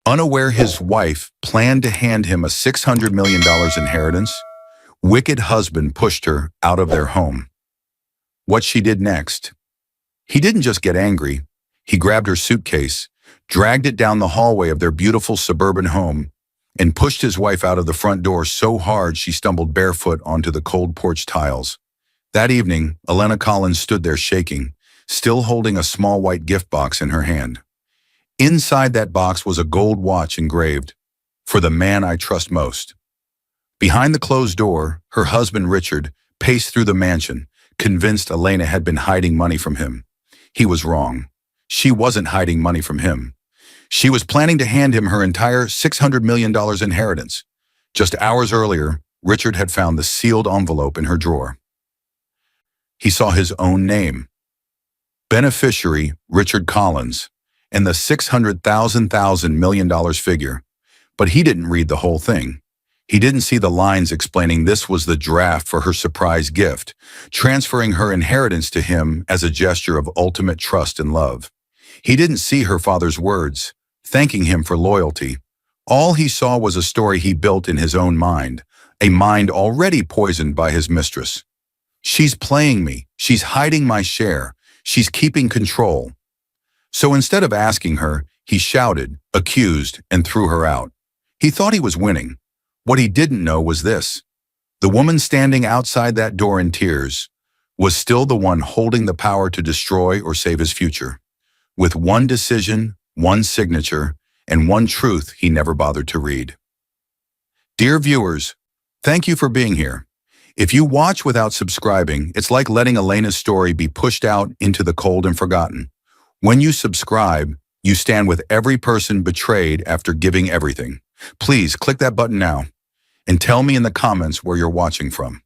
Unaware his wife planned to hand him a $600 million inheritance, wicked husband pushed her out of their home. What she did next? He didn't just get angry. He grabbed her suitcase, dragged it down the hallway of their beautiful suburban home, and pushed his wife out of the front door so hard she stumbled barefoot onto the cold porch tiles. That evening, Elena Collins stood there shaking, still holding a small white gift box in her hand. Inside that box was a gold watch engraved, "For the man I trust most." Behind the closed door, her husband Richard paced through the mansion, convinced Elena had been hiding money from him. He was wrong. She wasn't hiding money from him. She was planning to hand him her entire $600 million inheritance. Just hours earlier, Richard had found the sealed envelope in her drawer. He saw his own name. Beneficiary Richard Collins, and the $600,000 million figure. But he didn't read the whole thing. He didn't see the lines explaining this was the draft for her surprise gift, transferring her inheritance to him as a gesture of ultimate trust and love. He didn't see her father's words, thanking him for loyalty. All he saw was a story he built in his own mind, a mind already poisoned by his mistress. She's playing me. She's hiding my share. She's keeping control. So instead of asking her, he shouted, accused, and threw her out. He thought he was winning. What he didn't know was this. The woman standing outside that door in tears was still the one holding the power to destroy or save his future. With one decision, one signature, and one truth he never bothered to read. Dear viewers, thank you for being here. If you watch without subscribing, it's like letting Elena's story be pushed out into the cold and forgotten. When you subscribe, you stand with every person betrayed after giving everything. Please click that button now and tell me in the comments where you're watching from.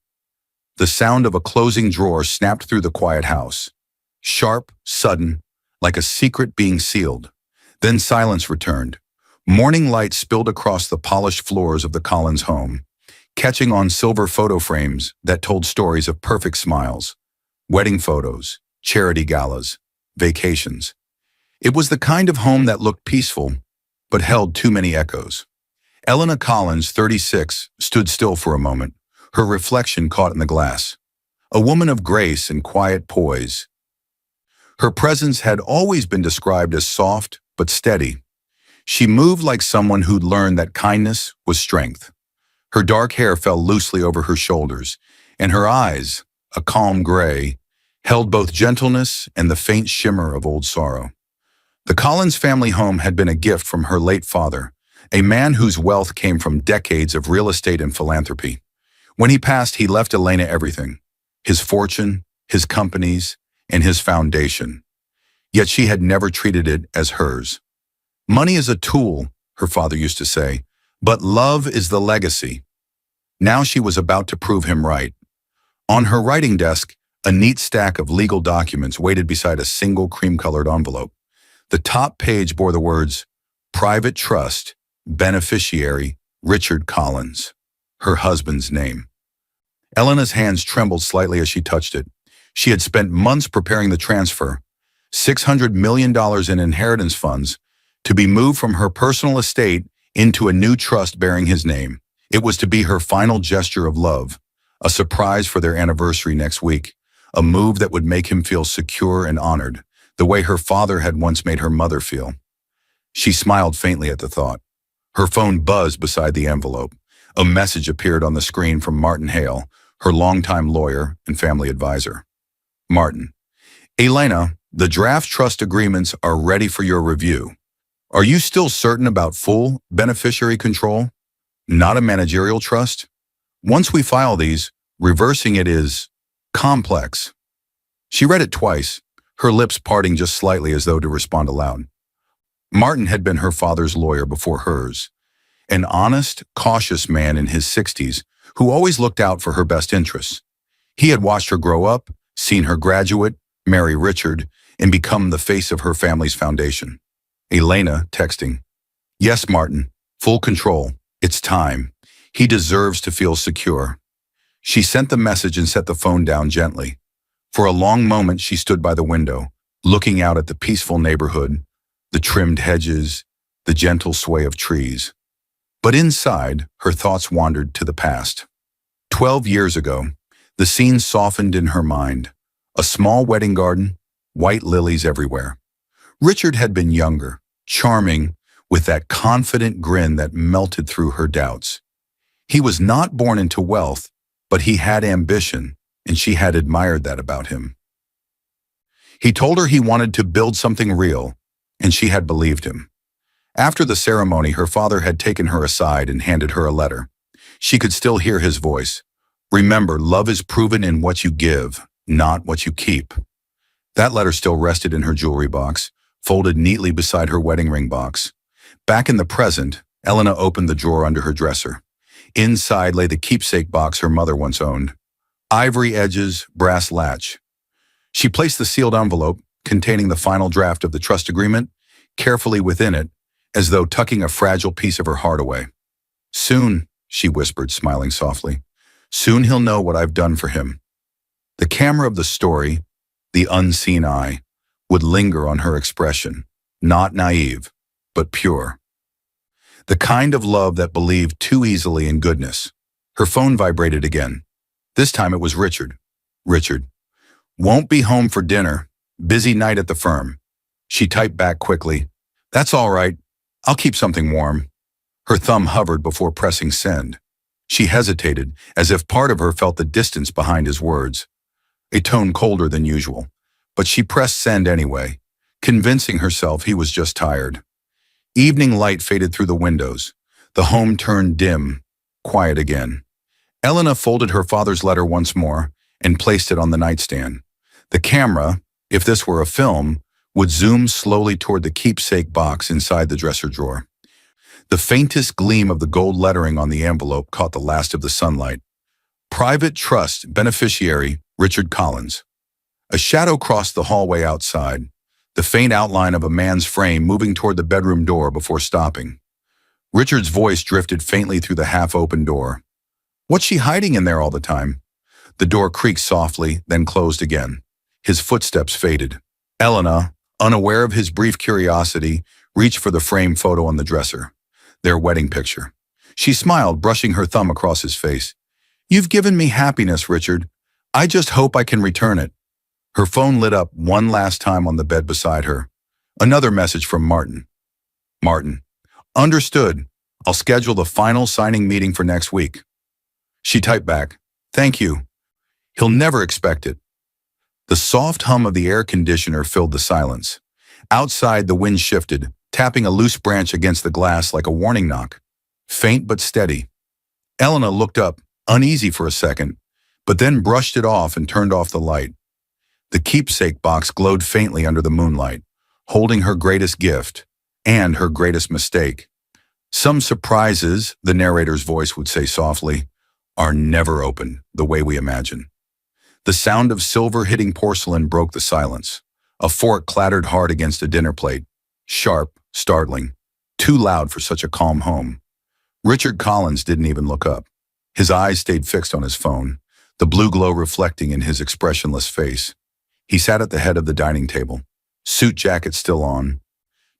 The sound of a closing drawer snapped through the quiet house. Sharp, sudden, like a secret being sealed. Then silence returned. Morning light spilled across the polished floors of the Collins home, catching on silver photo frames that told stories of perfect smiles, wedding photos, charity galas, vacations. It was the kind of home that looked peaceful, but held too many echoes. Elena Collins, 36, stood still for a moment, her reflection caught in the glass. A woman of grace and quiet poise. Her presence had always been described as soft but steady. She moved like someone who'd learned that kindness was strength. Her dark hair fell loosely over her shoulders, and her eyes, a calm gray, held both gentleness and the faint shimmer of old sorrow. The Collins family home had been a gift from her late father, a man whose wealth came from decades of real estate and philanthropy. When he passed, he left Elena everything, his fortune, his companies, and his foundation. Yet she had never treated it as hers. Money is a tool, her father used to say, but love is the legacy. Now she was about to prove him right. On her writing desk, a neat stack of legal documents waited beside a single cream-colored envelope. The top page bore the words, Private Trust, Beneficiary, Richard Collins, her husband's name. Elena's hands trembled slightly as she touched it. She had spent months preparing the transfer, $600 million in inheritance funds, to be moved from her personal estate into a new trust bearing his name. It was to be her final gesture of love, a surprise for their anniversary next week, a move that would make him feel secure and honored, the way her father had once made her mother feel. She smiled faintly at the thought. Her phone buzzed beside the envelope. A message appeared on the screen from Martin Hale, her longtime lawyer and family advisor. Martin, Elena, the draft trust agreements are ready for your review. Are you still certain about full beneficiary control? Not a managerial trust? Once we file these, reversing it is complex. She read it twice, her lips parting just slightly as though to respond aloud. Martin had been her father's lawyer before hers, an honest, cautious man in his 60s who always looked out for her best interests. He had watched her grow up, seen her graduate, marry Richard, and become the face of her family's foundation. Elena texting, Yes, Martin, full control. It's time. He deserves to feel secure. She sent the message and set the phone down gently. For a long moment, she stood by the window, looking out at the peaceful neighborhood, the trimmed hedges, the gentle sway of trees. But inside, her thoughts wandered to the past. 12 years ago, the scene softened in her mind. A small wedding garden, white lilies everywhere. Richard had been younger, charming, with that confident grin that melted through her doubts. He was not born into wealth, but he had ambition, and she had admired that about him. He told her he wanted to build something real, and she had believed him. After the ceremony, her father had taken her aside and handed her a letter. She could still hear his voice. Remember, love is proven in what you give, not what you keep. That letter still rested in her jewelry box, folded neatly beside her wedding ring box. Back in the present, Elena opened the drawer under her dresser. Inside lay the keepsake box her mother once owned. Ivory edges, brass latch. She placed the sealed envelope, containing the final draft of the trust agreement, carefully within it, as though tucking a fragile piece of her heart away. Soon, she whispered, smiling softly, soon he'll know what I've done for him. The camera of the story, the unseen eye, would linger on her expression, not naive, but pure. The kind of love that believed too easily in goodness. Her phone vibrated again. This time it was Richard. Richard. Won't be home for dinner. Busy night at the firm. She typed back quickly. That's all right. I'll keep something warm. Her thumb hovered before pressing send. She hesitated, as if part of her felt the distance behind his words. A tone colder than usual. But she pressed send anyway, convincing herself he was just tired. Evening light faded through the windows. The home turned dim, quiet again. Elena folded her father's letter once more and placed it on the nightstand. The camera, if this were a film, would zoom slowly toward the keepsake box inside the dresser drawer. The faintest gleam of the gold lettering on the envelope caught the last of the sunlight. Private Trust Beneficiary Richard Collins. A shadow crossed the hallway outside, the faint outline of a man's frame moving toward the bedroom door before stopping. Richard's voice drifted faintly through the half-open door. What's she hiding in there all the time? The door creaked softly, then closed again. His footsteps faded. Elena, unaware of his brief curiosity, reached for the framed photo on the dresser. Their wedding picture. She smiled, brushing her thumb across his face. You've given me happiness, Richard. I just hope I can return it. Her phone lit up one last time on the bed beside her. Another message from Martin. Martin. Understood. I'll schedule the final signing meeting for next week. She typed back. Thank you. He'll never expect it. The soft hum of the air conditioner filled the silence. Outside, the wind shifted, tapping a loose branch against the glass like a warning knock. Faint but steady. Elena looked up, uneasy for a second, but then brushed it off and turned off the light. The keepsake box glowed faintly under the moonlight, holding her greatest gift and her greatest mistake. Some surprises, the narrator's voice would say softly, are never opened the way we imagine. The sound of silver hitting porcelain broke the silence. A fork clattered hard against a dinner plate. Sharp, startling, too loud for such a calm home. Richard Collins didn't even look up. His eyes stayed fixed on his phone, the blue glow reflecting in his expressionless face. He sat at the head of the dining table, suit jacket still on,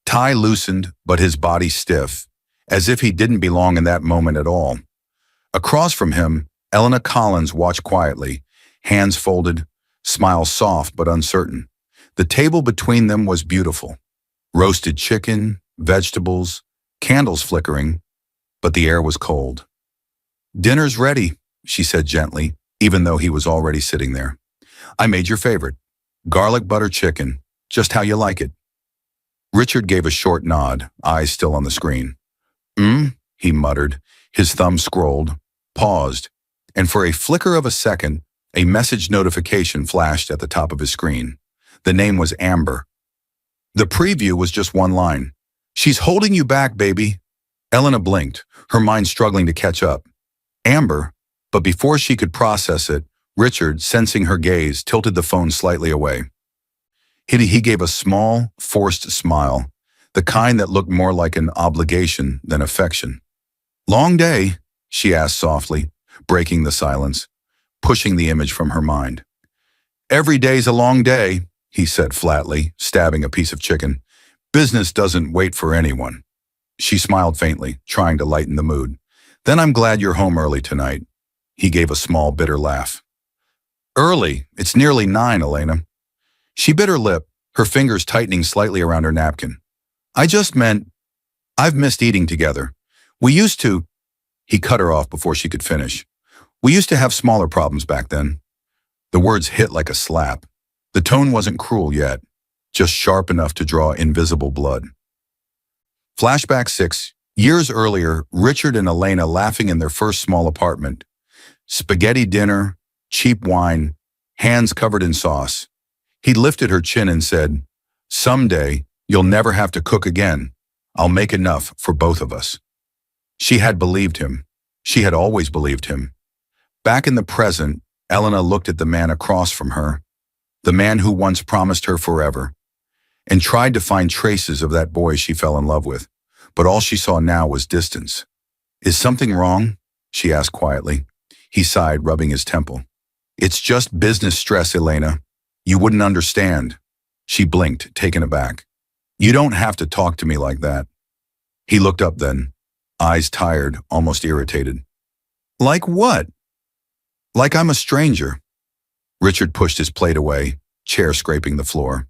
tie loosened but his body stiff, as if he didn't belong in that moment at all. Across from him, Elena Collins watched quietly, hands folded, smile soft but uncertain. The table between them was beautiful. Roasted chicken, vegetables, candles flickering, but the air was cold. Dinner's ready, she said gently, even though he was already sitting there. I made your favorite. Garlic butter chicken, just how you like it. Richard gave a short nod, eyes still on the screen. He muttered, his thumb scrolled, paused, and for a flicker of a second, a message notification flashed at the top of his screen. The name was Amber. The preview was just one line. She's holding you back, baby. Elena blinked, her mind struggling to catch up. Amber, but before she could process it, Richard, sensing her gaze, tilted the phone slightly away. He gave a small, forced smile, the kind that looked more like an obligation than affection. Long day, she asked softly, breaking the silence, pushing the image from her mind. Every day's a long day, he said flatly, stabbing a piece of chicken. Business doesn't wait for anyone. She smiled faintly, trying to lighten the mood. Then I'm glad you're home early tonight. He gave a small, bitter laugh. Early? It's nearly 9, Elena. She bit her lip, her fingers tightening slightly around her napkin. I just meant, I've missed eating together. We used to. He cut her off before she could finish. We used to have smaller problems back then. The words hit like a slap. The tone wasn't cruel yet, just sharp enough to draw invisible blood. Flashback 6. Years earlier, Richard and Elena laughing in their first small apartment. Spaghetti dinner, cheap wine, hands covered in sauce. He lifted her chin and said, Someday, you'll never have to cook again. I'll make enough for both of us. She had believed him. She had always believed him. Back in the present, Elena looked at the man across from her, the man who once promised her forever, and tried to find traces of that boy she fell in love with, but all she saw now was distance. Is something wrong? She asked quietly. He sighed, rubbing his temple. It's just business stress, Elena. You wouldn't understand. She blinked, taken aback. You don't have to talk to me like that. He looked up then, eyes tired, almost irritated. Like what? Like I'm a stranger. Richard pushed his plate away, chair scraping the floor.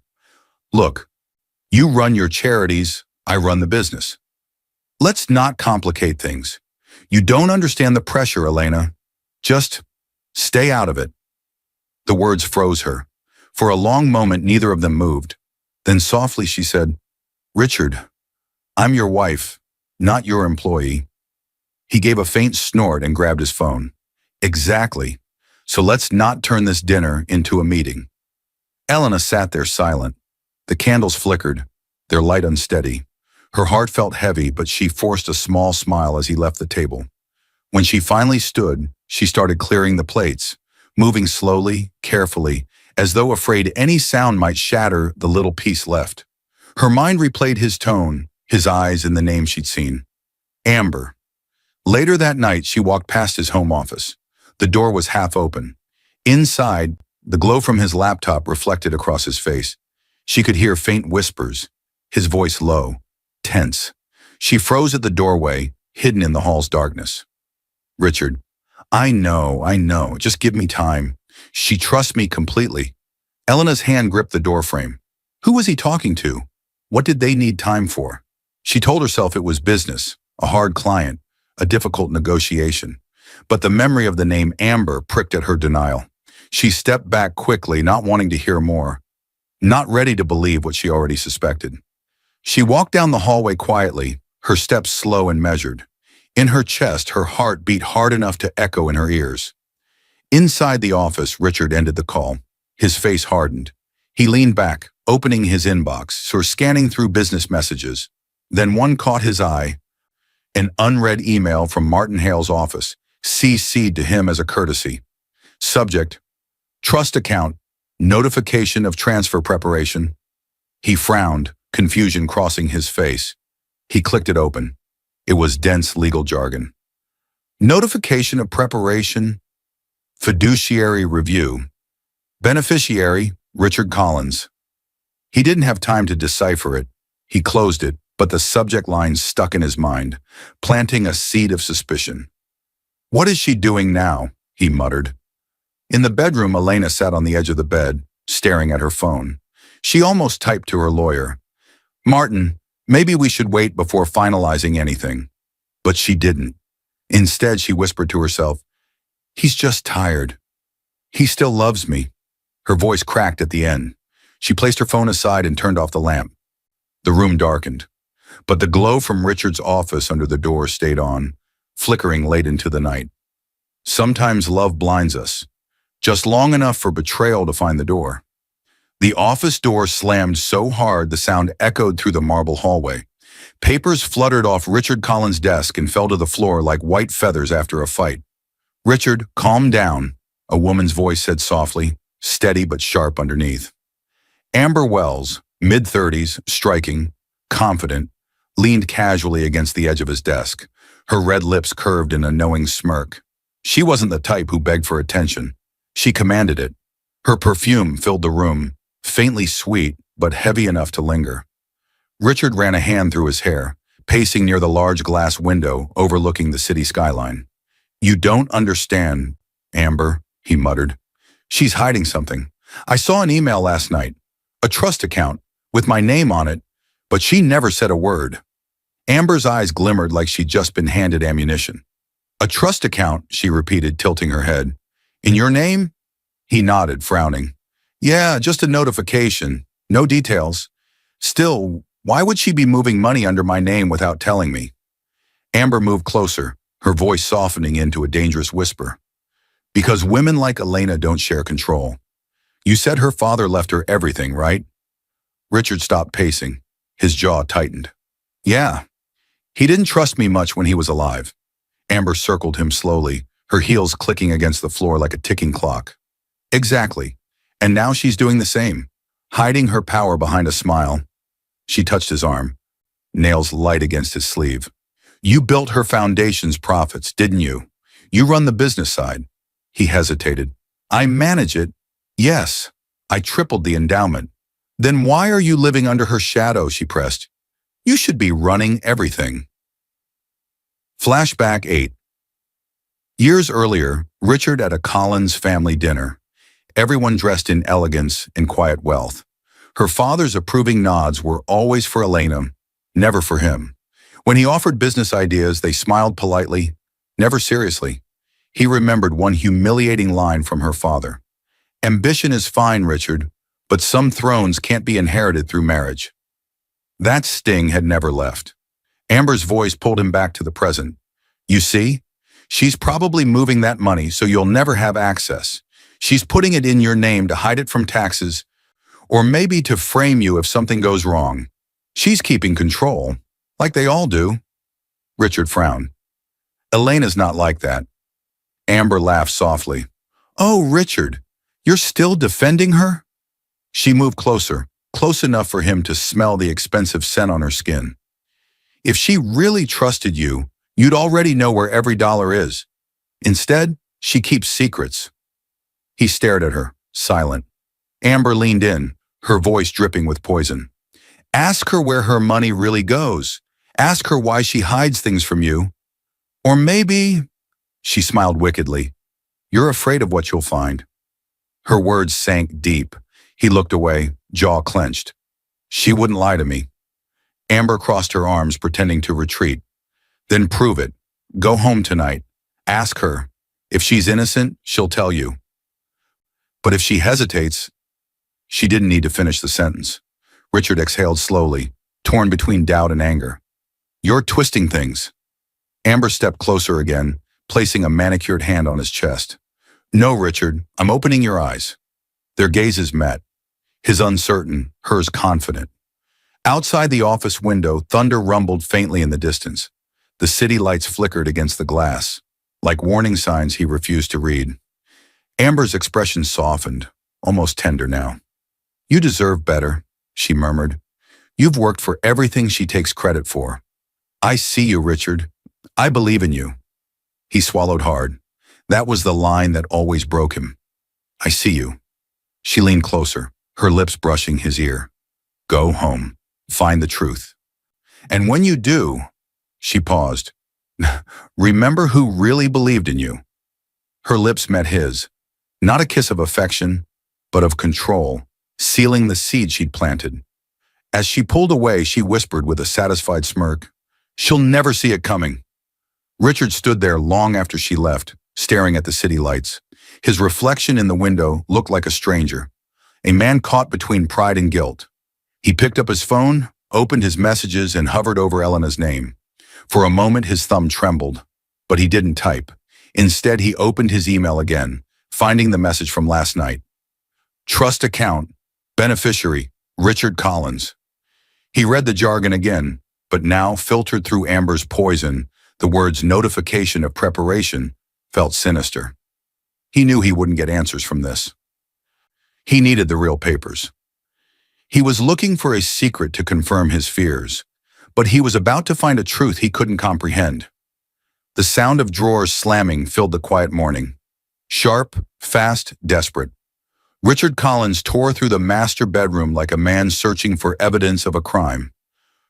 Look, you run your charities, I run the business. Let's not complicate things. You don't understand the pressure, Elena. Just stay out of it. The words froze her. For a long moment, neither of them moved. Then softly she said, Richard, I'm your wife, not your employee. He gave a faint snort and grabbed his phone. Exactly. So let's not turn this dinner into a meeting. Elena sat there silent. The candles flickered, their light unsteady. Her heart felt heavy, but she forced a small smile as he left the table. When she finally stood, she started clearing the plates, moving slowly, carefully, as though afraid any sound might shatter the little piece left. Her mind replayed his tone, his eyes, and the name she'd seen. Amber. Later that night, she walked past his home office. The door was half open. Inside, the glow from his laptop reflected across his face. She could hear faint whispers, his voice low, tense. She froze at the doorway, hidden in the hall's darkness. Richard, I know. Just give me time. She trusts me completely. Elena's hand gripped the doorframe. Who was he talking to? What did they need time for? She told herself it was business, a hard client, a difficult negotiation. But the memory of the name Amber pricked at her denial. She stepped back quickly, not wanting to hear more, not ready to believe what she already suspected. She walked down the hallway quietly, her steps slow and measured. In her chest, her heart beat hard enough to echo in her ears. Inside the office, Richard ended the call. His face hardened. He leaned back, opening his inbox, scanning through business messages. Then one caught his eye, an unread email from Martin Hale's office, CC'd to him as a courtesy. Subject, trust account, notification of transfer preparation. He frowned, confusion crossing his face. He clicked it open. It was dense legal jargon. Notification of preparation, fiduciary review. Beneficiary, Richard Collins. He didn't have time to decipher it. He closed it, but the subject line stuck in his mind, planting a seed of suspicion. What is she doing now? He muttered. In the bedroom, Elena sat on the edge of the bed, staring at her phone. She almost typed to her lawyer. Martin, maybe we should wait before finalizing anything. But she didn't. Instead, she whispered to herself, he's just tired. He still loves me. Her voice cracked at the end. She placed her phone aside and turned off the lamp. The room darkened, but the glow from Richard's office under the door stayed on, flickering late into the night. Sometimes love blinds us, just long enough for betrayal to find the door. The office door slammed so hard the sound echoed through the marble hallway. Papers fluttered off Richard Collins' desk and fell to the floor like white feathers after a fight. Richard, calm down, a woman's voice said softly, steady but sharp underneath. Amber Wells, mid-30s, striking, confident, leaned casually against the edge of his desk, her red lips curved in a knowing smirk. She wasn't the type who begged for attention. She commanded it. Her perfume filled the room, faintly sweet, but heavy enough to linger. Richard ran a hand through his hair, pacing near the large glass window overlooking the city skyline. "You don't understand, Amber," he muttered. "She's hiding something. I saw an email last night, a trust account, with my name on it, but she never said a word." Amber's eyes glimmered like she'd just been handed ammunition. "A trust account," she repeated, tilting her head. "In your name?" He nodded, frowning. "Yeah, just a notification. No details. Still, why would she be moving money under my name without telling me?" Amber moved closer, her voice softening into a dangerous whisper. "Because women like Elena don't share control. You said her father left her everything, right?" Richard stopped pacing. His jaw tightened. "Yeah. He didn't trust me much when he was alive." Amber circled him slowly, her heels clicking against the floor like a ticking clock. "Exactly. And now she's doing the same, hiding her power behind a smile." She touched his arm, nails light against his sleeve. "You built her foundation's profits, didn't you? You run the business side." He hesitated. "I manage it. Yes, I tripled the endowment." "Then why are you living under her shadow?" she pressed. "You should be running everything." Flashback 8. Years earlier, Richard at a Collins family dinner. Everyone dressed in elegance and quiet wealth. Her father's approving nods were always for Elena, never for him. When he offered business ideas, they smiled politely, never seriously. He remembered one humiliating line from her father. "Ambition is fine, Richard, but some thrones can't be inherited through marriage." That sting had never left. Amber's voice pulled him back to the present. "You see? She's probably moving that money so you'll never have access. She's putting it in your name to hide it from taxes, or maybe to frame you if something goes wrong. She's keeping control, like they all do." Richard frowned. "Elena's not like that." Amber laughed softly. "Oh, Richard, you're still defending her?" She moved closer, close enough for him to smell the expensive scent on her skin. "If she really trusted you, you'd already know where every dollar is. Instead, she keeps secrets." He stared at her, silent. Amber leaned in, her voice dripping with poison. "Ask her where her money really goes. Ask her why she hides things from you. Or maybe," she smiled wickedly, "you're afraid of what you'll find." Her words sank deep. He looked away, jaw clenched. "She wouldn't lie to me." Amber crossed her arms, pretending to retreat. "Then prove it. Go home tonight. Ask her. If she's innocent, she'll tell you. But if she hesitates..." She didn't need to finish the sentence. Richard exhaled slowly, torn between doubt and anger. "You're twisting things." Amber stepped closer again, placing a manicured hand on his chest. "No, Richard, I'm opening your eyes." Their gazes met, his uncertain, hers confident. Outside the office window, thunder rumbled faintly in the distance. The city lights flickered against the glass, like warning signs he refused to read. Amber's expression softened, almost tender now. "You deserve better," she murmured. "You've worked for everything she takes credit for. I see you, Richard. I believe in you." He swallowed hard. That was the line that always broke him. "I see you." She leaned closer, her lips brushing his ear. "Go home. Find the truth. And when you do..." She paused. "Remember who really believed in you." Her lips met his. Not a kiss of affection, but of control, sealing the seed she'd planted. As she pulled away, she whispered with a satisfied smirk, "She'll never see it coming." Richard stood there long after she left, staring at the city lights. His reflection in the window looked like a stranger, a man caught between pride and guilt. He picked up his phone, opened his messages, and hovered over Elena's name. For a moment, his thumb trembled, but he didn't type. Instead, he opened his email again, finding the message from last night. Trust account, beneficiary, Richard Collins. He read the jargon again, but now, filtered through Amber's poison, the words notification of preparation felt sinister. He knew he wouldn't get answers from this. He needed the real papers. He was looking for a secret to confirm his fears, but he was about to find a truth he couldn't comprehend. The sound of drawers slamming filled the quiet morning. Sharp, fast, desperate. Richard Collins tore through the master bedroom like a man searching for evidence of a crime.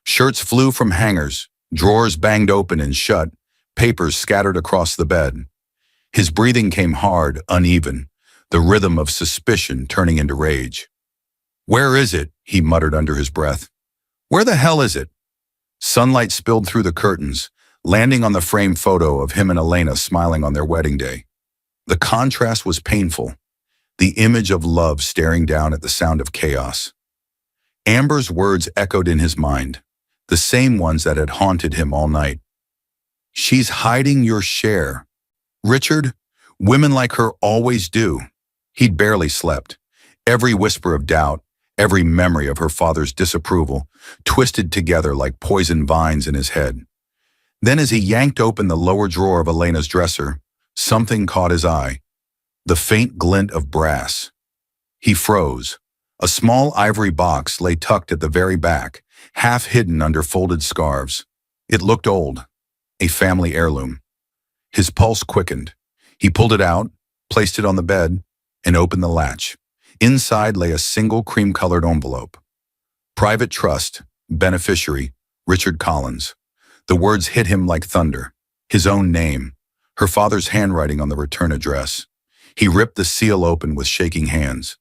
Shirts flew from hangers, Drawers banged open and shut, papers scattered across the bed. His breathing came hard, uneven, the rhythm of suspicion turning into rage. "Where is it?" he muttered under his breath. "Where the hell is it?" Sunlight spilled through the curtains, landing on the framed photo of him and Elena smiling on their wedding day. The contrast was painful, the image of love staring down at the sound of chaos. Amber's words echoed in his mind, the same ones that had haunted him all night. "She's hiding your share. Richard, women like her always do." He'd barely slept. Every whisper of doubt, every memory of her father's disapproval, twisted together like poison vines in his head. Then as he yanked open the lower drawer of Elena's dresser, something caught his eye, the faint glint of brass. He froze. A small ivory box lay tucked at the very back, half hidden under folded scarves. It looked old, a family heirloom. His pulse quickened. He pulled it out, placed it on the bed, and opened the latch. Inside lay a single cream-colored envelope. "Private Trust, Beneficiary, Richard Collins." The words hit him like thunder. His own name, her father's handwriting on the return address. He ripped the seal open with shaking hands.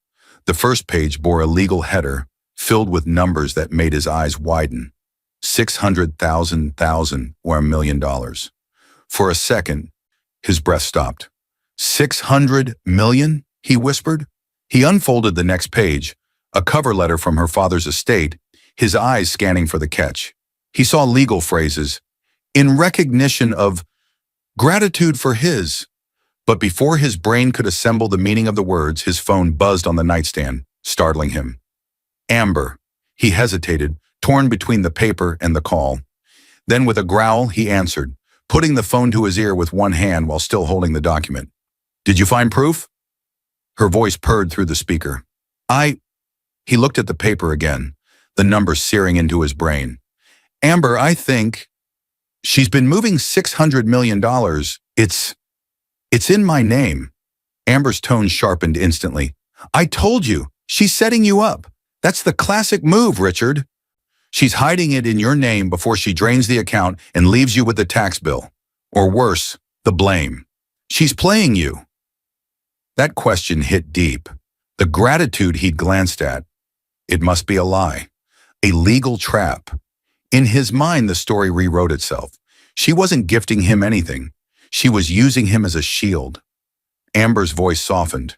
The first page bore a legal header, filled with numbers that made his eyes widen. 600,000, or $1 million. For a second, his breath stopped. 600 million? He whispered. He unfolded the next page, a cover letter from her father's estate, his eyes scanning for the catch. He saw legal phrases, "in recognition of," "gratitude for his." But before his brain could assemble the meaning of the words, his phone buzzed on the nightstand, startling him. Amber. He hesitated, torn between the paper and the call. Then with a growl, he answered, putting the phone to his ear with one hand while still holding the document. "Did you find proof?" Her voice purred through the speaker. He looked at the paper again, the numbers searing into his brain. "Amber, I think she's been moving $600 million. It's in my name." Amber's tone sharpened instantly. "I told you, she's setting you up. That's the classic move, Richard. She's hiding it in your name before she drains the account and leaves you with the tax bill. Or worse, the blame. She's playing you." That question hit deep. The gratitude he'd glanced at. It must be a lie. A legal trap. In his mind, the story rewrote itself. She wasn't gifting him anything. She was using him as a shield. Amber's voice softened.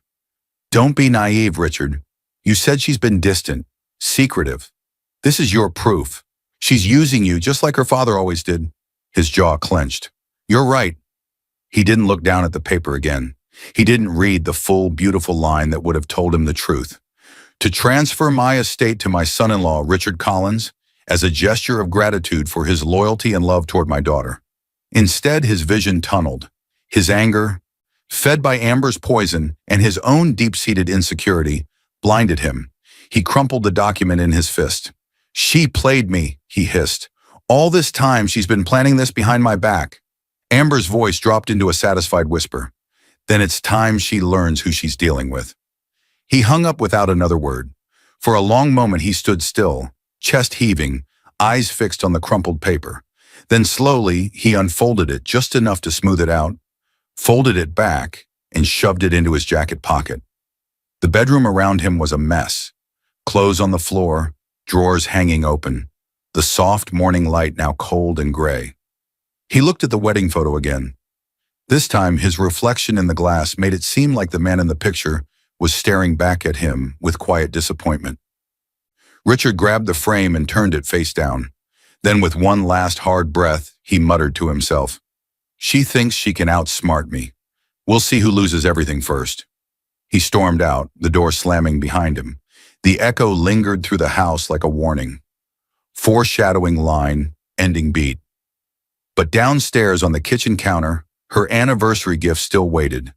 "Don't be naive, Richard. You said she's been distant, secretive. This is your proof. She's using you just like her father always did." His jaw clenched. "You're right." He didn't look down at the paper again. He didn't read the full, beautiful line that would have told him the truth. "To transfer my estate to my son-in-law, Richard Collins, as a gesture of gratitude for his loyalty and love toward my daughter." Instead, his vision tunneled. His anger, fed by Amber's poison and his own deep-seated insecurity, blinded him. He crumpled the document in his fist. "She played me," he hissed. "All this time she's been planning this behind my back." Amber's voice dropped into a satisfied whisper. "Then it's time she learns who she's dealing with." He hung up without another word. For a long moment he stood still, chest heaving, eyes fixed on the crumpled paper. Then slowly he unfolded it just enough to smooth it out, folded it back, and shoved it into his jacket pocket. The bedroom around him was a mess. Clothes on the floor, drawers hanging open, the soft morning light now cold and gray. He looked at the wedding photo again. This time his reflection in the glass made it seem like the man in the picture was staring back at him with quiet disappointment. Richard grabbed the frame and turned it face down. Then with one last hard breath, he muttered to himself, "She thinks she can outsmart me. We'll see who loses everything first." He stormed out, the door slamming behind him. The echo lingered through the house like a warning. Foreshadowing line, ending beat. But downstairs on the kitchen counter, her anniversary gift still waited.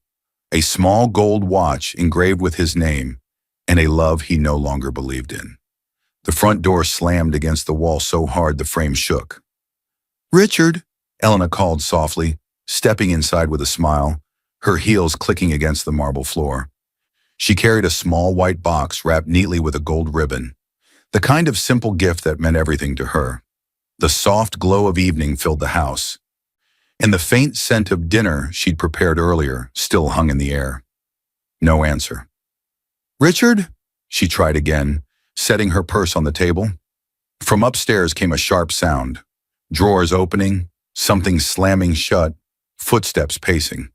A small gold watch engraved with his name and a love he no longer believed in. The front door slammed against the wall so hard the frame shook. "Richard," Elena called softly, stepping inside with a smile, her heels clicking against the marble floor. She carried a small white box wrapped neatly with a gold ribbon, the kind of simple gift that meant everything to her. The soft glow of evening filled the house, and the faint scent of dinner she'd prepared earlier still hung in the air. No answer. "Richard?" she tried again, setting her purse on the table. From upstairs came a sharp sound. Drawers opening, something slamming shut, footsteps pacing.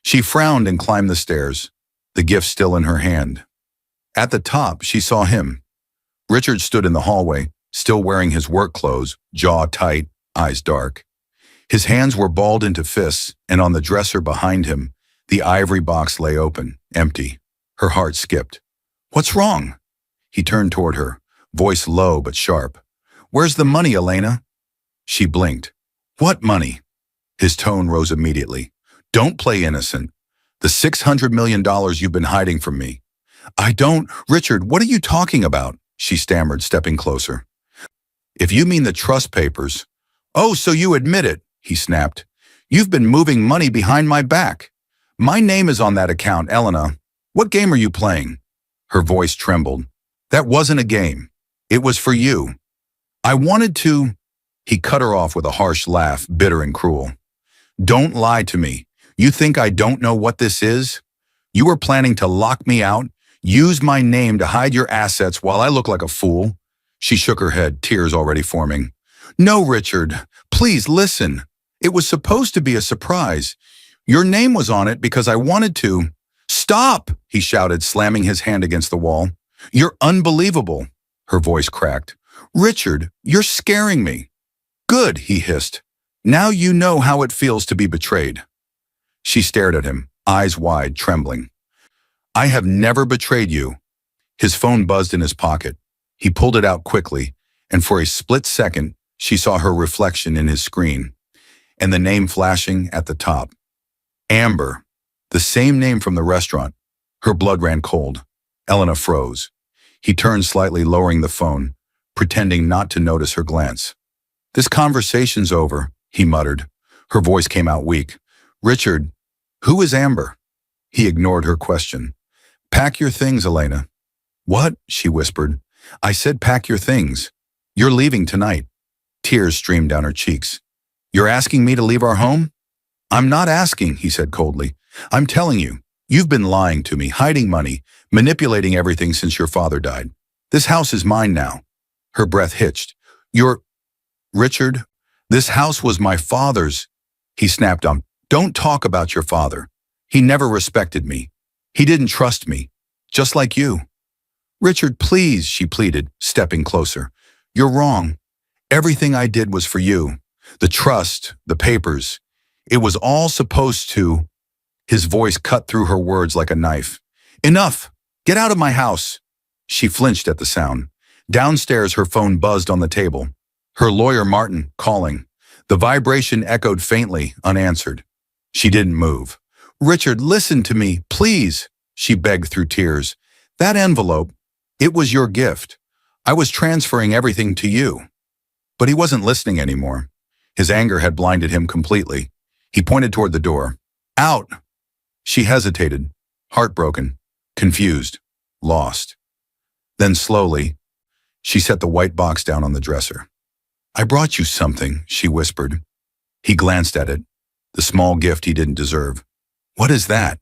She frowned and climbed the stairs, the gift still in her hand. At the top, she saw him. Richard stood in the hallway, still wearing his work clothes, jaw tight, eyes dark. His hands were balled into fists, and on the dresser behind him, the ivory box lay open, empty. Her heart skipped. "What's wrong?" He turned toward her, voice low but sharp. "Where's the money, Elena?" She blinked. "What money?" His tone rose immediately. "Don't play innocent. The $600 million you've been hiding from me." "I don't... Richard, what are you talking about?" she stammered, stepping closer. "If you mean the trust papers..." "Oh, so you admit it," he snapped. "You've been moving money behind my back. My name is on that account, Elena. What game are you playing?" Her voice trembled. "That wasn't a game. It was for you. I wanted to..." He cut her off with a harsh laugh, bitter and cruel. "Don't lie to me. You think I don't know what this is? You were planning to lock me out, use my name to hide your assets while I look like a fool?" She shook her head, tears already forming. "No, Richard, please listen. It was supposed to be a surprise. Your name was on it because I wanted to..." "Stop!" he shouted, slamming his hand against the wall. "You're unbelievable." Her voice cracked. "Richard, you're scaring me." "Good," he hissed. "Now you know how it feels to be betrayed." She stared at him, eyes wide, trembling. "I have never betrayed you." His phone buzzed in his pocket. He pulled it out quickly, and for a split second, she saw her reflection in his screen, and the name flashing at the top. Amber, the same name from the restaurant. Her blood ran cold. Elena froze. He turned slightly, lowering the phone, pretending not to notice her glance. "This conversation's over," he muttered. Her voice came out weak. "Richard, who is Amber?" He ignored her question. "Pack your things, Elena." "What?" she whispered. "I said pack your things. You're leaving tonight." Tears streamed down her cheeks. "You're asking me to leave our home?" "I'm not asking," he said coldly. "I'm telling you. You've been lying to me, hiding money, manipulating everything since your father died. This house is mine now." Her breath hitched. "You're... Richard, this house was my father's." He snapped on. "Don't talk about your father. He never respected me. He didn't trust me. Just like you." "Richard, please," she pleaded, stepping closer. "You're wrong. Everything I did was for you. The trust, the papers. It was all supposed to..." His voice cut through her words like a knife. "Enough! Get out of my house!" She flinched at the sound. Downstairs, her phone buzzed on the table. Her lawyer, Martin, calling. The vibration echoed faintly, unanswered. She didn't move. "Richard, listen to me, please," she begged through tears. "That envelope, it was your gift. I was transferring everything to you." But he wasn't listening anymore. His anger had blinded him completely. He pointed toward the door. "Out!" She hesitated, heartbroken, confused, lost. Then slowly, she set the white box down on the dresser. "I brought you something," she whispered. He glanced at it, the small gift he didn't deserve. "What is that?"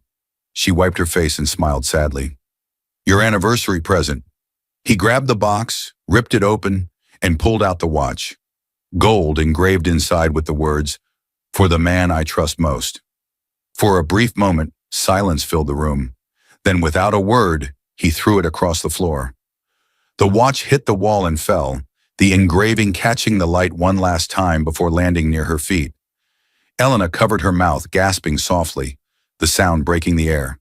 She wiped her face and smiled sadly. "Your anniversary present." He grabbed the box, ripped it open, and pulled out the watch. Gold engraved inside with the words, "For the man I trust most." For a brief moment, silence filled the room. Then without a word, he threw it across the floor. The watch hit the wall and fell, the engraving catching the light one last time before landing near her feet. Elena covered her mouth, gasping softly, the sound breaking the air.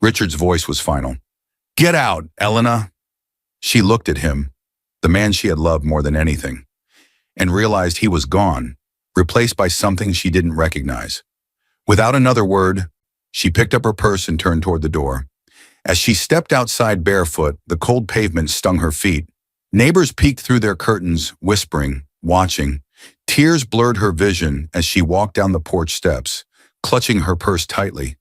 Richard's voice was final. "Get out, Elena!" She looked at him, the man she had loved more than anything, and realized he was gone, replaced by something she didn't recognize. Without another word, she picked up her purse and turned toward the door. As she stepped outside barefoot, the cold pavement stung her feet. Neighbors peeked through their curtains, whispering, watching. Tears blurred her vision as she walked down the porch steps, clutching her purse tightly.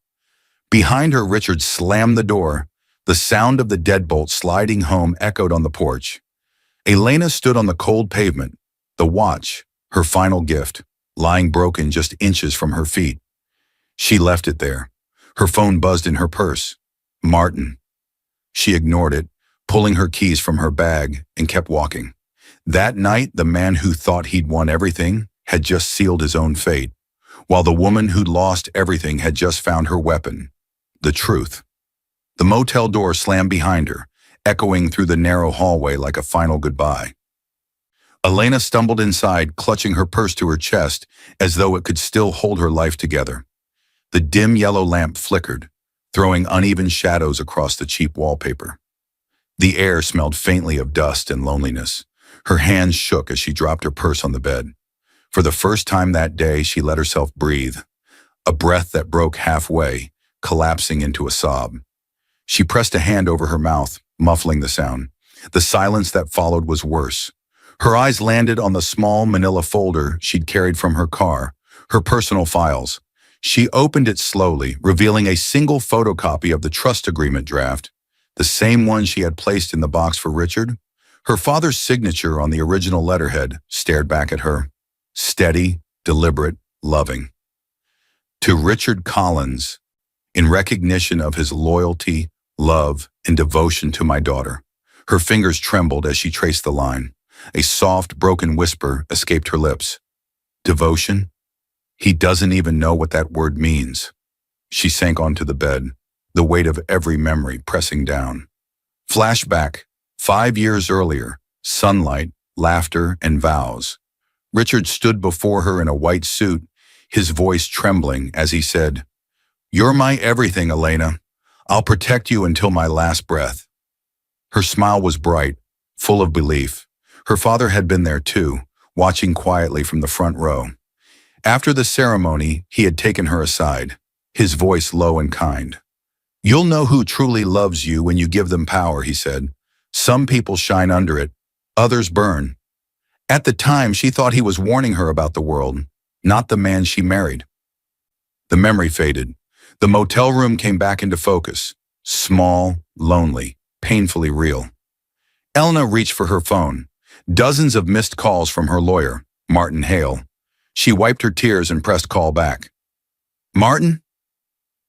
Behind her, Richard slammed the door. The sound of the deadbolt sliding home echoed on the porch. Elena stood on the cold pavement, The watch, her final gift, lying broken just inches from her feet. She left it there. Her phone buzzed in her purse. Martin. She ignored it, pulling her keys from her bag, and kept walking. That night, the man who thought he'd won everything had just sealed his own fate, while the woman who'd lost everything had just found her weapon, the truth. The motel door slammed behind her, echoing through the narrow hallway like a final goodbye. Elena stumbled inside, clutching her purse to her chest as though it could still hold her life together. The dim yellow lamp flickered, throwing uneven shadows across the cheap wallpaper. The air smelled faintly of dust and loneliness. Her hands shook as she dropped her purse on the bed. For the first time that day, she let herself breathe, a breath that broke halfway, collapsing into a sob. She pressed a hand over her mouth, muffling the sound. The silence that followed was worse. Her eyes landed on the small manila folder she'd carried from her car, her personal files. She opened it slowly, revealing a single photocopy of the trust agreement draft, the same one she had placed in the box for Richard. Her father's signature on the original letterhead stared back at her, steady, deliberate, loving. To Richard Collins, in recognition of his loyalty, love, and devotion to my daughter. Her fingers trembled as she traced the line. A soft, broken whisper escaped her lips. Devotion? He doesn't even know what that word means. She sank onto the bed, the weight of every memory pressing down. Flashback, 5 years earlier, sunlight, laughter, and vows. Richard stood before her in a white suit, his voice trembling as he said, "You're my everything, Elena. I'll protect you until my last breath." Her smile was bright, full of belief. Her father had been there too, watching quietly from the front row. After the ceremony, he had taken her aside, his voice low and kind. "You'll know who truly loves you when you give them power," he said. "Some people shine under it, others burn." At the time, she thought he was warning her about the world, not the man she married. The memory faded. The motel room came back into focus. Small, lonely, painfully real. Elena reached for her phone. Dozens of missed calls from her lawyer, Martin Hale. She wiped her tears and pressed call back. "Martin?"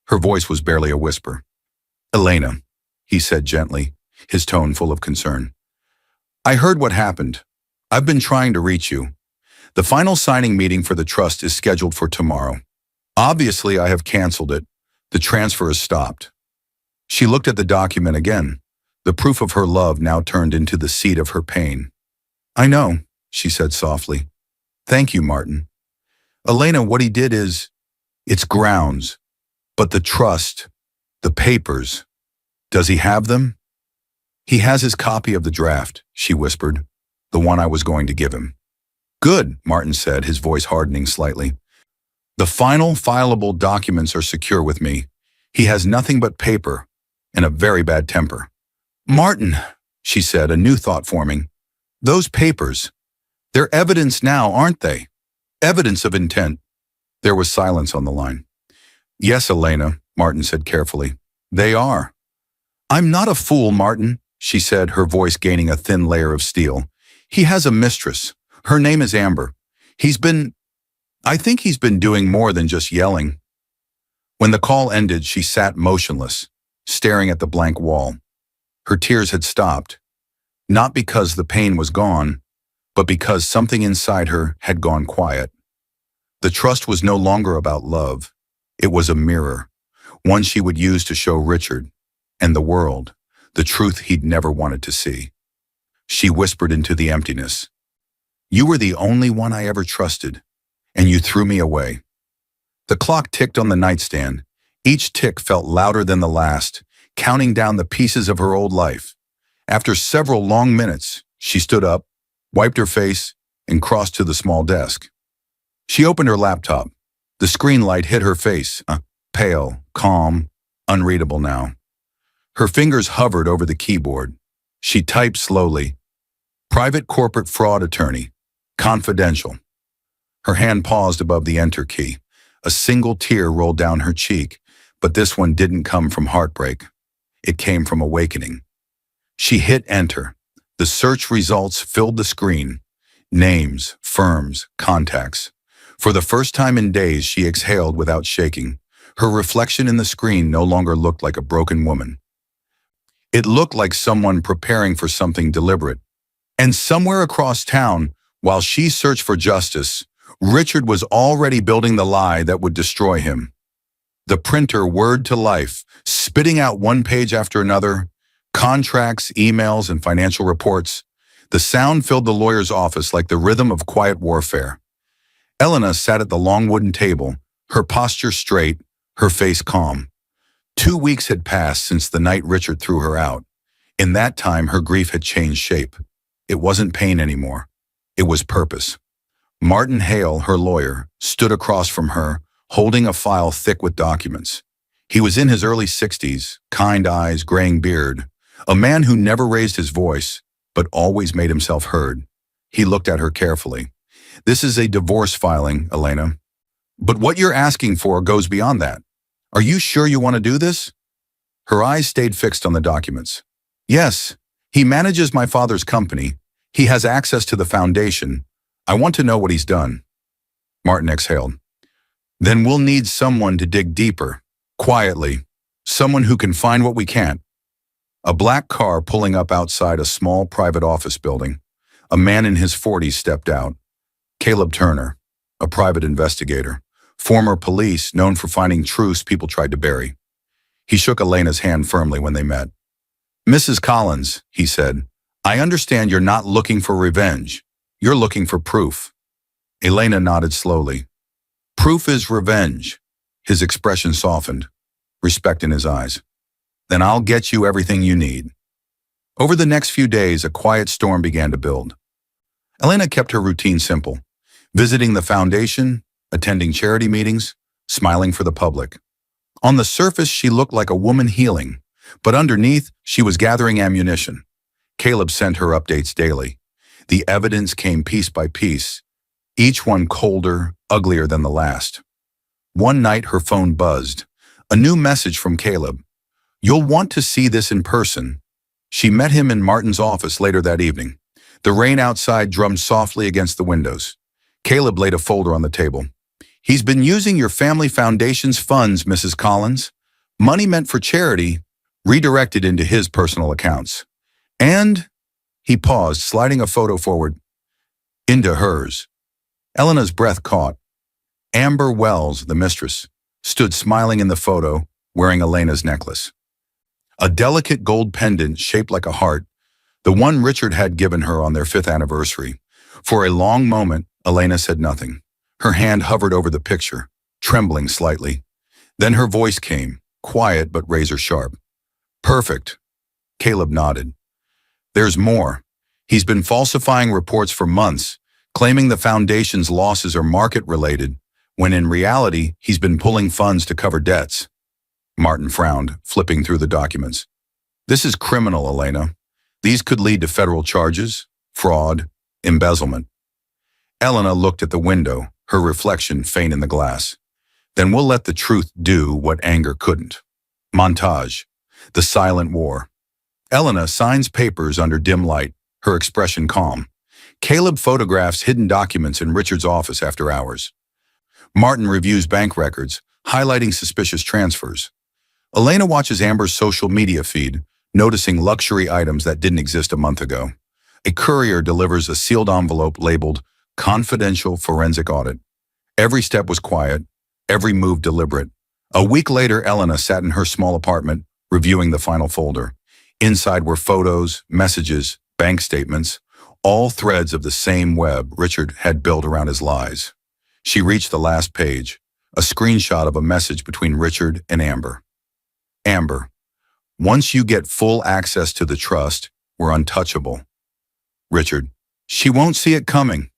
Her voice was barely a whisper. "Elena," he said gently, his tone full of concern. "I heard what happened. I've been trying to reach you. The final signing meeting for the trust is scheduled for tomorrow. Obviously, I have canceled it. The transfer is stopped." She looked at the document again. The proof of her love now turned into the seed of her pain. "I know," she said softly. "Thank you, Martin." "Elena, what he did it's grounds. But the trust, the papers, does he have them?" "He has his copy of the draft," she whispered, "the one I was going to give him." "Good," Martin said, his voice hardening slightly. "The final fileable documents are secure with me. He has nothing but paper and a very bad temper." "Martin," she said, a new thought forming. "Those papers, they're evidence now, aren't they? Evidence of intent." There was silence on the line. "Yes, Elena," Martin said carefully. "They are." "I'm not a fool, Martin," she said, her voice gaining a thin layer of steel. "He has a mistress. Her name is Amber. I think he's been doing more than just yelling." When the call ended, she sat motionless, staring at the blank wall. Her tears had stopped, not because the pain was gone, but because something inside her had gone quiet. The trust was no longer about love. It was a mirror, one she would use to show Richard and the world the truth he'd never wanted to see. She whispered into the emptiness, "You were the only one I ever trusted, and you threw me away." The clock ticked on the nightstand. Each tick felt louder than the last, counting down the pieces of her old life. After several long minutes, she stood up, wiped her face, and crossed to the small desk. She opened her laptop. The screen light hit her face, pale, calm, unreadable now. Her fingers hovered over the keyboard. She typed slowly, "Private corporate fraud attorney, confidential." Her hand paused above the enter key. A single tear rolled down her cheek, but this one didn't come from heartbreak. It came from awakening. She hit enter. The search results filled the screen. Names, firms, contacts. For the first time in days, she exhaled without shaking. Her reflection in the screen no longer looked like a broken woman. It looked like someone preparing for something deliberate. And somewhere across town, while she searched for justice, Richard was already building the lie that would destroy him. The printer whirred to life, spitting out one page after another, contracts, emails, and financial reports. The sound filled the lawyer's office like the rhythm of quiet warfare. Elena sat at the long wooden table, her posture straight, her face calm. 2 weeks had passed since the night Richard threw her out. In that time, her grief had changed shape. It wasn't pain anymore. It was purpose. Martin Hale, her lawyer, stood across from her, holding a file thick with documents. He was in his early 60s, kind eyes, graying beard, a man who never raised his voice, but always made himself heard. He looked at her carefully. "This is a divorce filing, Elena. But what you're asking for goes beyond that. Are you sure you want to do this?" Her eyes stayed fixed on the documents. "Yes, he manages my father's company. He has access to the foundation. I want to know what he's done." Martin exhaled. "Then we'll need someone to dig deeper, quietly, someone who can find what we can't." A black car pulling up outside a small private office building. A man in his 40s stepped out. Caleb Turner, a private investigator, former police known for finding truths people tried to bury. He shook Elena's hand firmly when they met. "Mrs. Collins," he said, "I understand you're not looking for revenge. You're looking for proof." Elena nodded slowly. "Proof is revenge." His expression softened, respect in his eyes. "Then I'll get you everything you need." Over the next few days, a quiet storm began to build. Elena kept her routine simple, visiting the foundation, attending charity meetings, smiling for the public. On the surface, she looked like a woman healing, but underneath, she was gathering ammunition. Caleb sent her updates daily. The evidence came piece by piece, each one colder, uglier than the last. One night, her phone buzzed. A new message from Caleb. "You'll want to see this in person." She met him in Martin's office later that evening. The rain outside drummed softly against the windows. Caleb laid a folder on the table. "He's been using your family foundation's funds, Mrs. Collins. Money meant for charity, redirected into his personal accounts. And," he paused, sliding a photo forward, "into hers." Elena's breath caught. Amber Wells, the mistress, stood smiling in the photo, wearing Elena's necklace. A delicate gold pendant shaped like a heart, the one Richard had given her on their 5th anniversary. For a long moment, Elena said nothing. Her hand hovered over the picture, trembling slightly. Then her voice came, quiet but razor sharp. "Perfect." Caleb nodded. "There's more. He's been falsifying reports for months, claiming the foundation's losses are market-related, when in reality, he's been pulling funds to cover debts." Martin frowned, flipping through the documents. "This is criminal, Elena. These could lead to federal charges, fraud, embezzlement." Elena looked at the window, her reflection faint in the glass. "Then we'll let the truth do what anger couldn't." Montage. The silent war. Elena signs papers under dim light, her expression calm. Caleb photographs hidden documents in Richard's office after hours. Martin reviews bank records, highlighting suspicious transfers. Elena watches Amber's social media feed, noticing luxury items that didn't exist a month ago. A courier delivers a sealed envelope labeled "Confidential Forensic Audit." Every step was quiet, every move deliberate. A week later, Elena sat in her small apartment, reviewing the final folder. Inside were photos, messages, bank statements, all threads of the same web Richard had built around his lies. She reached the last page, a screenshot of a message between Richard and Amber. "Amber, once you get full access to the trust, we're untouchable." Richard, "She won't see it coming."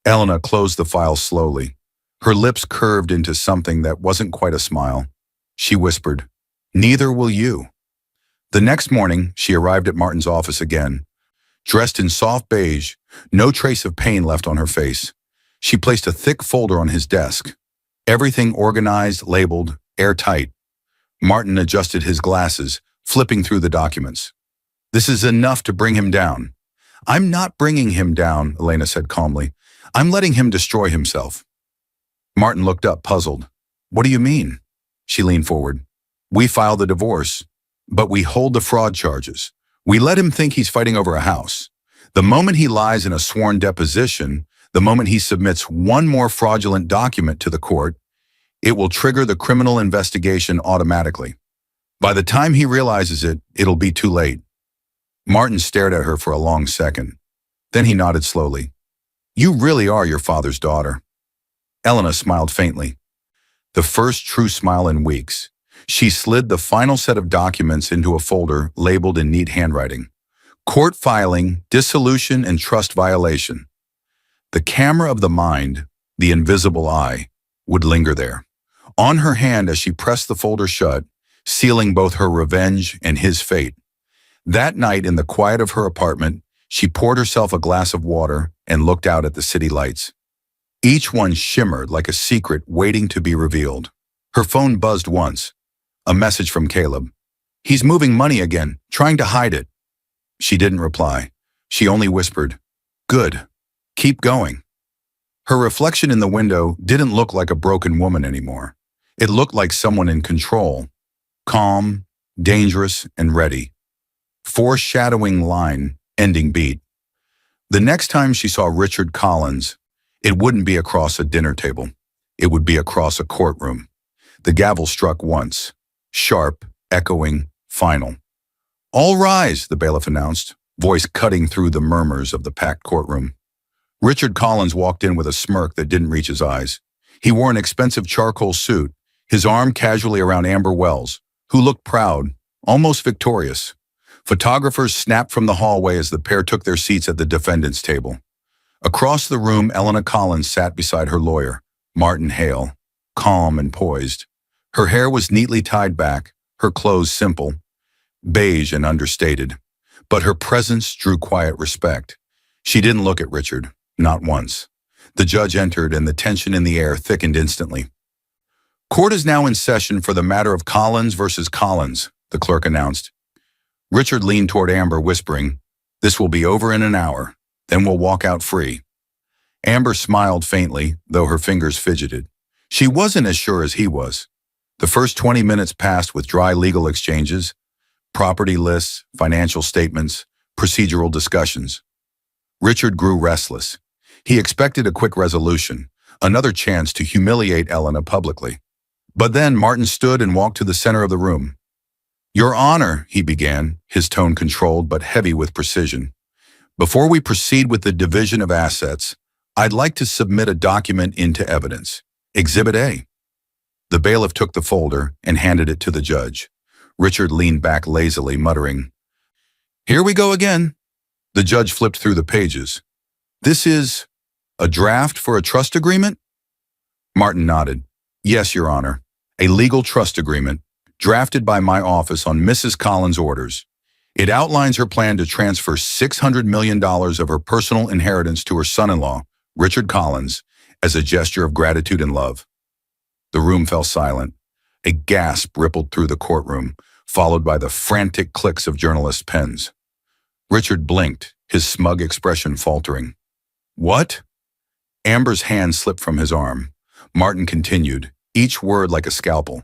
Elena closed the file slowly. Her lips curved into something that wasn't quite a smile. She whispered, "Neither will you." The next morning, she arrived at Martin's office again. Dressed in soft beige, no trace of pain left on her face. She placed a thick folder on his desk. Everything organized, labeled, airtight. Martin adjusted his glasses, flipping through the documents. "This is enough to bring him down. I'm not bringing him down, Elena said calmly. I'm letting him destroy himself. Martin looked up, puzzled. What do you mean? She leaned forward. We filed the divorce, but we hold the fraud charges. We let him think he's fighting over a house. The moment he lies in a sworn deposition, the moment he submits one more fraudulent document to the court, it will trigger the criminal investigation automatically. By the time he realizes it, it'll be too late. Martin stared at her for a long second. Then he nodded slowly. You really are your father's daughter. Elena smiled faintly. The first true smile in weeks. She slid the final set of documents into a folder labeled in neat handwriting. Court filing, dissolution, and trust violation. The camera of the mind, the invisible eye, would linger there. On her hand as she pressed the folder shut, sealing both her revenge and his fate. That night in the quiet of her apartment, she poured herself a glass of water and looked out at the city lights. Each one shimmered like a secret waiting to be revealed. Her phone buzzed once. A message from Caleb. He's moving money again, trying to hide it. She didn't reply. She only whispered, Good. Keep going. Her reflection in the window didn't look like a broken woman anymore. It looked like someone in control. Calm, dangerous, and ready. Foreshadowing line, ending beat. The next time she saw Richard Collins, it wouldn't be across a dinner table. It would be across a courtroom. The gavel struck once. Sharp, echoing, final. All rise, the bailiff announced, voice cutting through the murmurs of the packed courtroom. Richard Collins walked in with a smirk that didn't reach his eyes. He wore an expensive charcoal suit, his arm casually around Amber Wells, who looked proud, almost victorious. Photographers snapped from the hallway as the pair took their seats at the defendant's table. Across the room, Elena Collins sat beside her lawyer, Martin Hale, calm and poised. Her hair was neatly tied back, her clothes simple, beige and understated. But her presence drew quiet respect. She didn't look at Richard, not once. The judge entered and the tension in the air thickened instantly. Court is now in session for the matter of Collins versus Collins, the clerk announced. Richard leaned toward Amber, whispering, This will be over in an hour, then we'll walk out free. Amber smiled faintly, though her fingers fidgeted. She wasn't as sure as he was. The first 20 minutes passed with dry legal exchanges, property lists, financial statements, procedural discussions. Richard grew restless. He expected a quick resolution, another chance to humiliate Elena publicly. But then Martin stood and walked to the center of the room. Your Honor, he began, his tone controlled but heavy with precision. Before we proceed with the division of assets, I'd like to submit a document into evidence. Exhibit A. The bailiff took the folder and handed it to the judge. Richard leaned back lazily, muttering, Here we go again. The judge flipped through the pages. This is a draft for a trust agreement? Martin nodded. Yes, Your Honor. A legal trust agreement, drafted by my office on Mrs. Collins' orders. It outlines her plan to transfer $600 million of her personal inheritance to her son-in-law, Richard Collins, as a gesture of gratitude and love. The room fell silent. A gasp rippled through the courtroom, followed by the frantic clicks of journalists' pens. Richard blinked, his smug expression faltering. What? Amber's hand slipped from his arm. Martin continued, each word like a scalpel.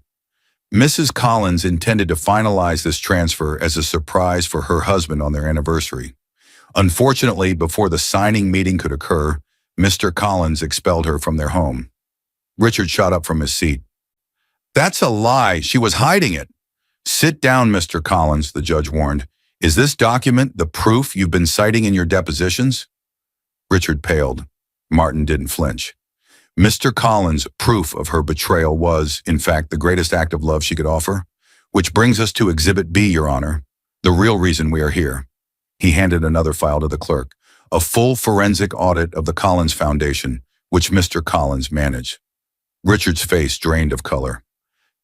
Mrs. Collins intended to finalize this transfer as a surprise for her husband on their anniversary. Unfortunately, before the signing meeting could occur, Mr. Collins expelled her from their home. Richard shot up from his seat. That's a lie. She was hiding it. Sit down, Mr. Collins, the judge warned. Is this document the proof you've been citing in your depositions? Richard paled. Martin didn't flinch. Mr. Collins' proof of her betrayal was, in fact, the greatest act of love she could offer. Which brings us to Exhibit B, Your Honor, the real reason we are here. He handed another file to the clerk, a full forensic audit of the Collins Foundation, which Mr. Collins managed. Richard's face drained of color.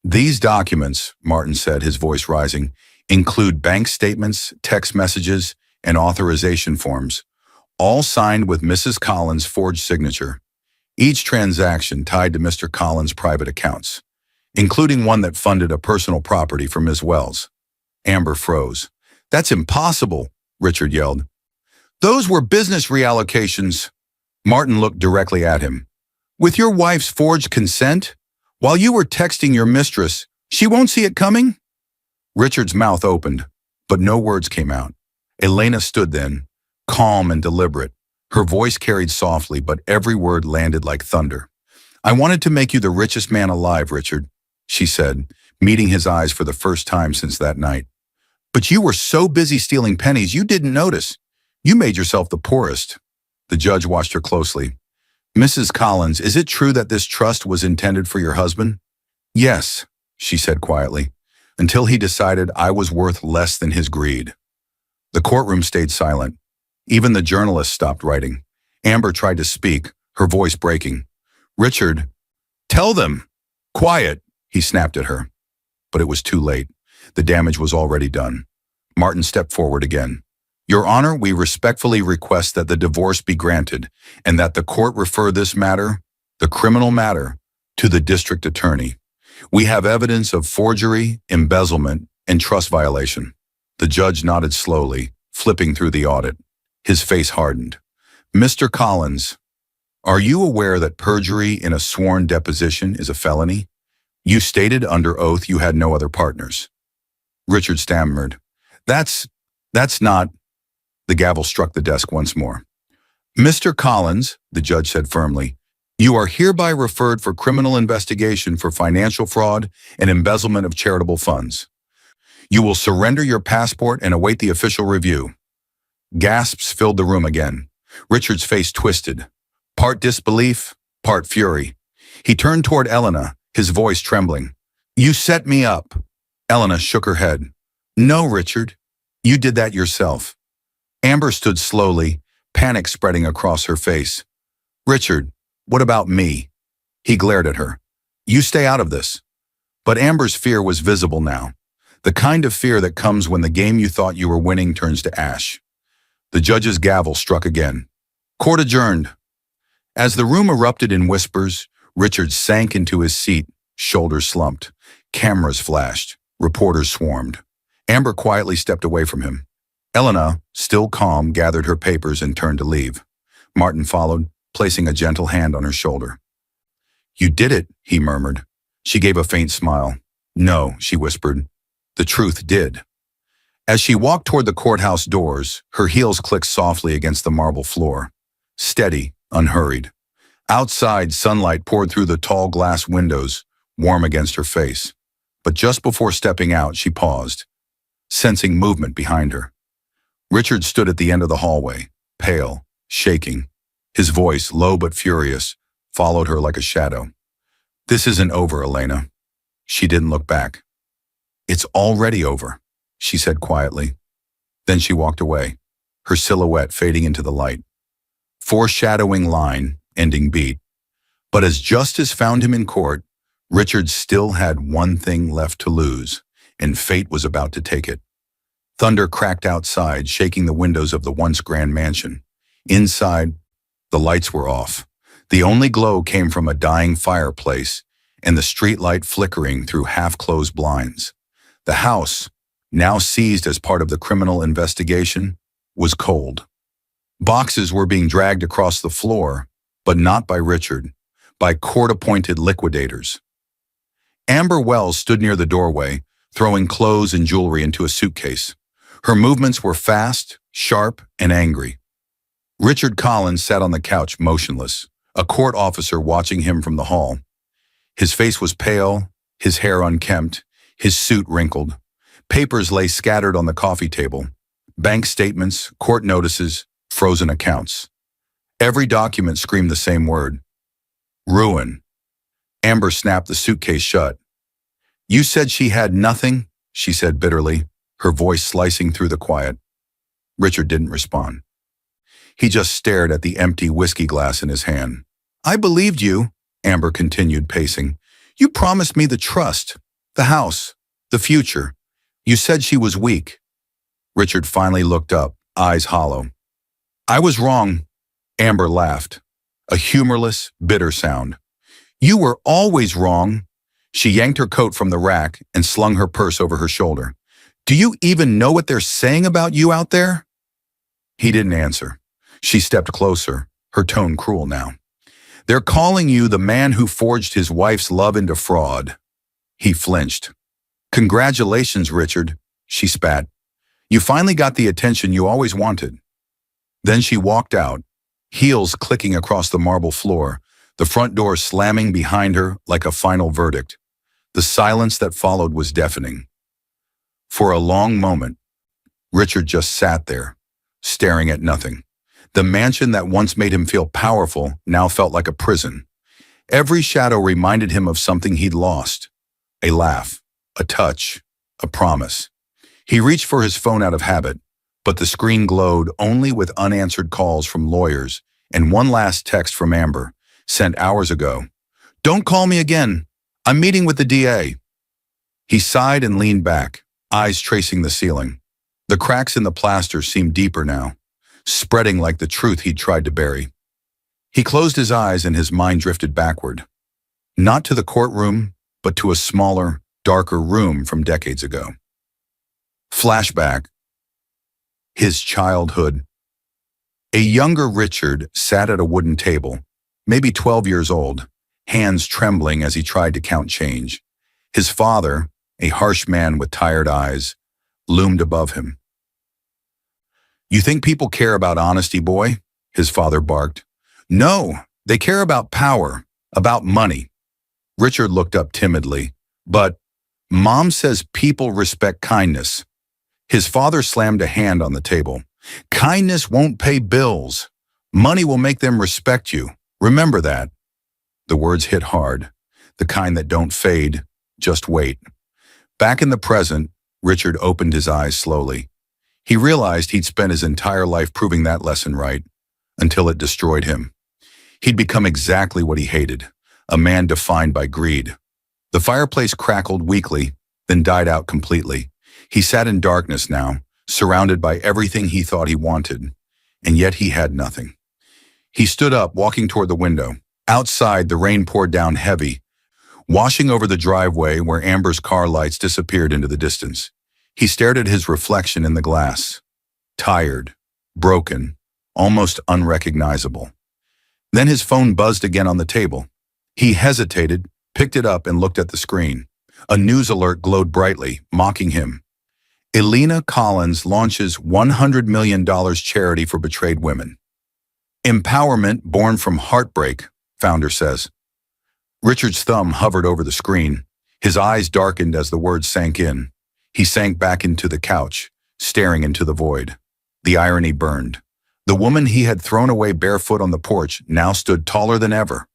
These documents, Martin said, his voice rising, include bank statements, text messages, and authorization forms, all signed with Mrs. Collins' forged signature. Each transaction tied to Mr. Collins' private accounts, including one that funded a personal property for Ms. Wells. Amber froze. That's impossible, Richard yelled. Those were business reallocations. Martin looked directly at him. With your wife's forged consent? While you were texting your mistress, she won't see it coming? Richard's mouth opened, but no words came out. Elena stood then, calm and deliberate. Her voice carried softly, but every word landed like thunder. I wanted to make you the richest man alive, Richard, she said, meeting his eyes for the first time since that night. But you were so busy stealing pennies you didn't notice. You made yourself the poorest. The judge watched her closely. Mrs. Collins, is it true that this trust was intended for your husband? Yes, she said quietly, until he decided I was worth less than his greed. The courtroom stayed silent. Even the journalists stopped writing. Amber tried to speak, her voice breaking. Richard, tell them. Quiet, he snapped at her. But it was too late. The damage was already done. Martin stepped forward again. Your Honor, we respectfully request that the divorce be granted and that the court refer this matter, the criminal matter, to the district attorney. We have evidence of forgery, embezzlement, and trust violation. The judge nodded slowly, flipping through the audit. His face hardened. Mr. Collins, are you aware that perjury in a sworn deposition is a felony? You stated under oath you had no other partners. Richard stammered. That's not... The gavel struck the desk once more. Mr. Collins, the judge said firmly, you are hereby referred for criminal investigation for financial fraud and embezzlement of charitable funds. You will surrender your passport and await the official review. Gasps filled the room again. Richard's face twisted, part disbelief, part fury. He turned toward Elena, his voice trembling. You set me up. Elena shook her head. No, Richard. You did that yourself. Amber stood slowly, panic spreading across her face. Richard, what about me? He glared at her. You stay out of this. But Amber's fear was visible now. The kind of fear that comes when the game you thought you were winning turns to ash. The judge's gavel struck again. Court adjourned. As the room erupted in whispers, Richard sank into his seat, shoulders slumped. Cameras flashed. Reporters swarmed. Amber quietly stepped away from him. Elena, still calm, gathered her papers and turned to leave. Martin followed, placing a gentle hand on her shoulder. You did it, he murmured. She gave a faint smile. No, she whispered. The truth did. As she walked toward the courthouse doors, her heels clicked softly against the marble floor. Steady, unhurried. Outside, sunlight poured through the tall glass windows, warm against her face. But just before stepping out, she paused, sensing movement behind her. Richard stood at the end of the hallway, pale, shaking. His voice, low but furious, followed her like a shadow. This isn't over, Elena. She didn't look back. It's already over, she said quietly. Then she walked away, her silhouette fading into the light. Foreshadowing line, ending beat. But as justice found him in court, Richard still had one thing left to lose, and fate was about to take it. Thunder cracked outside, shaking the windows of the once grand mansion. Inside, the lights were off. The only glow came from a dying fireplace and the streetlight flickering through half-closed blinds. The house, now seized as part of the criminal investigation, was cold. Boxes were being dragged across the floor, but not by Richard, by court-appointed liquidators. Amber Wells stood near the doorway, throwing clothes and jewelry into a suitcase. Her movements were fast, sharp, and angry. Richard Collins sat on the couch motionless, a court officer watching him from the hall. His face was pale, his hair unkempt, his suit wrinkled. Papers lay scattered on the coffee table. Bank statements, court notices, frozen accounts. Every document screamed the same word. Ruin. Amber snapped the suitcase shut. You said she had nothing, she said bitterly, her voice slicing through the quiet. Richard didn't respond. He just stared at the empty whiskey glass in his hand. I believed you, Amber continued, pacing. You promised me the trust, the house, the future. You said she was weak. Richard finally looked up, eyes hollow. I was wrong, Amber laughed, a humorless, bitter sound. You were always wrong. She yanked her coat from the rack and slung her purse over her shoulder. Do you even know what they're saying about you out there? He didn't answer. She stepped closer, her tone cruel now. They're calling you the man who forged his wife's love into fraud. He flinched. Congratulations, Richard, she spat. You finally got the attention you always wanted. Then she walked out, heels clicking across the marble floor, the front door slamming behind her like a final verdict. The silence that followed was deafening. For a long moment, Richard just sat there, staring at nothing. The mansion that once made him feel powerful now felt like a prison. Every shadow reminded him of something he'd lost. A laugh, a touch, a promise. He reached for his phone out of habit, but the screen glowed only with unanswered calls from lawyers and one last text from Amber, sent hours ago. Don't call me again. I'm meeting with the DA. He sighed and leaned back, eyes tracing the ceiling. The cracks in the plaster seemed deeper now, spreading like the truth he'd tried to bury. He closed his eyes and his mind drifted backward. Not to the courtroom, but to a smaller, darker room from decades ago. Flashback. His childhood. A younger Richard sat at a wooden table, maybe 12 years old, hands trembling as he tried to count change. His father, a harsh man with tired eyes, loomed above him. You think people care about honesty, boy? His father barked. No, they care about power, about money. Richard looked up timidly. But Mom says people respect kindness. His father slammed a hand on the table. Kindness won't pay bills. Money will make them respect you. Remember that. The words hit hard, the kind that don't fade, just wait. Back in the present, Richard opened his eyes slowly. He realized he'd spent his entire life proving that lesson right, until it destroyed him. He'd become exactly what he hated, a man defined by greed. The fireplace crackled weakly, then died out completely. He sat in darkness now, surrounded by everything he thought he wanted, and yet he had nothing. He stood up, walking toward the window. Outside, the rain poured down heavy, washing over the driveway where Amber's car lights disappeared into the distance. He stared at his reflection in the glass. Tired, broken, almost unrecognizable. Then his phone buzzed again on the table. He hesitated, picked it up and looked at the screen. A news alert glowed brightly, mocking him. Elena Collins launches $100 million charity for betrayed women. Empowerment born from heartbreak, founder says. Richard's thumb hovered over the screen. His eyes darkened as the words sank in. He sank back into the couch, staring into the void. The irony burned. The woman he had thrown away barefoot on the porch now stood taller than ever,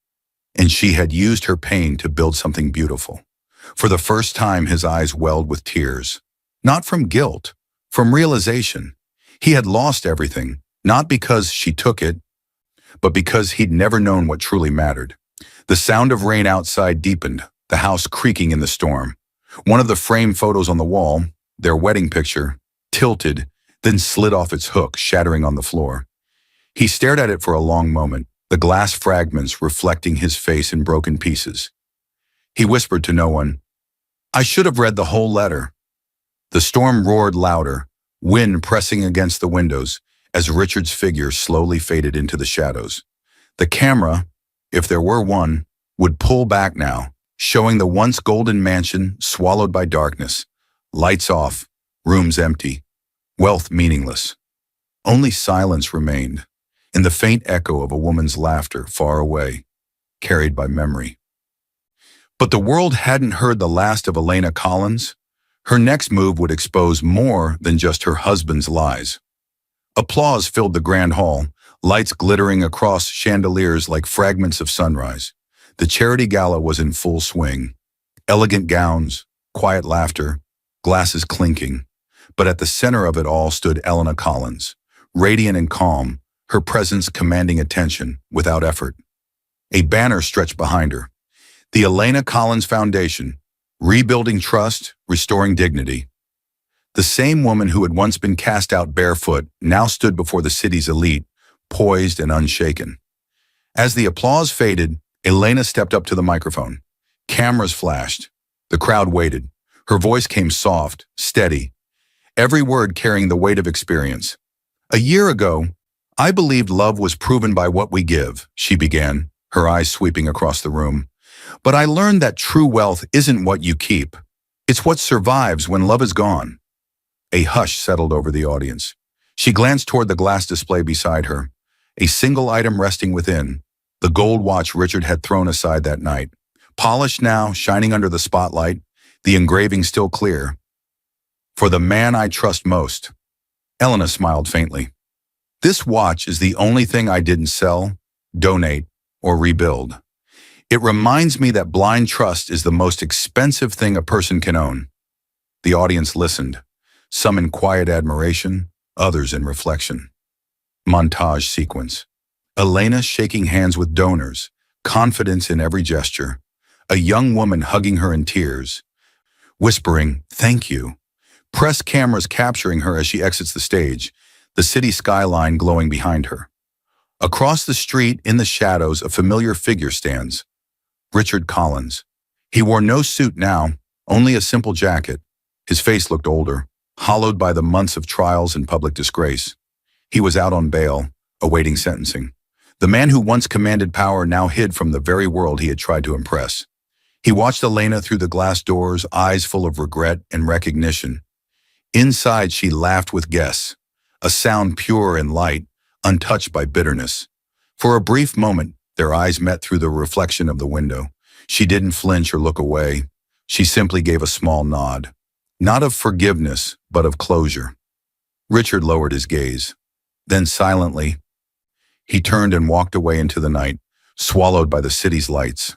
and she had used her pain to build something beautiful. For the first time, his eyes welled with tears. Not from guilt, from realization. He had lost everything, not because she took it, but because he'd never known what truly mattered. The sound of rain outside deepened, the house creaking in the storm. One of the framed photos on the wall, their wedding picture, tilted, then slid off its hook, shattering on the floor. He stared at it for a long moment, the glass fragments reflecting his face in broken pieces. He whispered to no one, I should have read the whole letter. The storm roared louder, wind pressing against the windows as Richard's figure slowly faded into the shadows. The camera, if there were one, would pull back now, showing the once golden mansion swallowed by darkness. Lights off, rooms empty, wealth meaningless. Only silence remained, and the faint echo of a woman's laughter far away, carried by memory. But the world hadn't heard the last of Elena Collins. Her next move would expose more than just her husband's lies. Applause filled the grand hall, lights glittering across chandeliers like fragments of sunrise. The charity gala was in full swing. Elegant gowns, quiet laughter, glasses clinking. But at the center of it all stood Elena Collins, radiant and calm, her presence commanding attention without effort. A banner stretched behind her. The Elena Collins Foundation, rebuilding trust, restoring dignity. The same woman who had once been cast out barefoot now stood before the city's elite, poised and unshaken. As the applause faded, Elena stepped up to the microphone. Cameras flashed. The crowd waited. Her voice came soft, steady, every word carrying the weight of experience. A year ago, I believed love was proven by what we give, she began, her eyes sweeping across the room. But I learned that true wealth isn't what you keep. It's what survives when love is gone. A hush settled over the audience. She glanced toward the glass display beside her, a single item resting within, the gold watch Richard had thrown aside that night. Polished now, shining under the spotlight, the engraving still clear. For the man I trust most. Elena smiled faintly. This watch is the only thing I didn't sell, donate, or rebuild. It reminds me that blind trust is the most expensive thing a person can own. The audience listened, some in quiet admiration, others in reflection. Montage sequence. Elena shaking hands with donors, confidence in every gesture. A young woman hugging her in tears, whispering, "Thank you." Press cameras capturing her as she exits the stage, the city skyline glowing behind her. Across the street, in the shadows, a familiar figure stands. Richard Collins. He wore no suit now, only a simple jacket. His face looked older, hollowed by the months of trials and public disgrace. He was out on bail, awaiting sentencing. The man who once commanded power now hid from the very world he had tried to impress. He watched Elena through the glass doors, eyes full of regret and recognition. Inside, she laughed with guests, a sound pure and light, untouched by bitterness. For a brief moment, their eyes met through the reflection of the window. She didn't flinch or look away. She simply gave a small nod. Not of forgiveness, but of closure. Richard lowered his gaze. Then silently, he turned and walked away into the night, swallowed by the city's lights.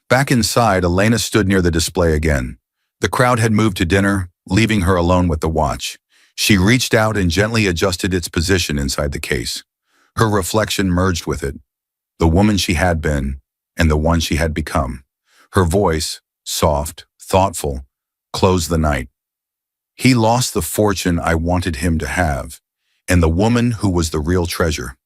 Back inside, Elena stood near the display again. The crowd had moved to dinner, leaving her alone with the watch. She reached out and gently adjusted its position inside the case. Her reflection merged with it, the woman she had been and the one she had become. Her voice, soft, thoughtful, closed the night. He lost the fortune I wanted him to have, and the woman who was the real treasure.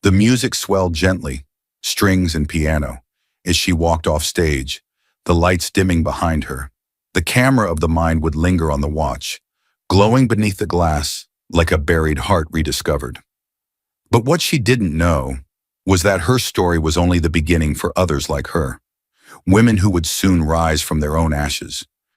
The music swelled gently, strings and piano, as she walked off stage, the lights dimming behind her. The camera of the mind would linger on the watch, glowing beneath the glass like a buried heart rediscovered. But what she didn't know was that her story was only the beginning for others like her, women who would soon rise from their own ashes,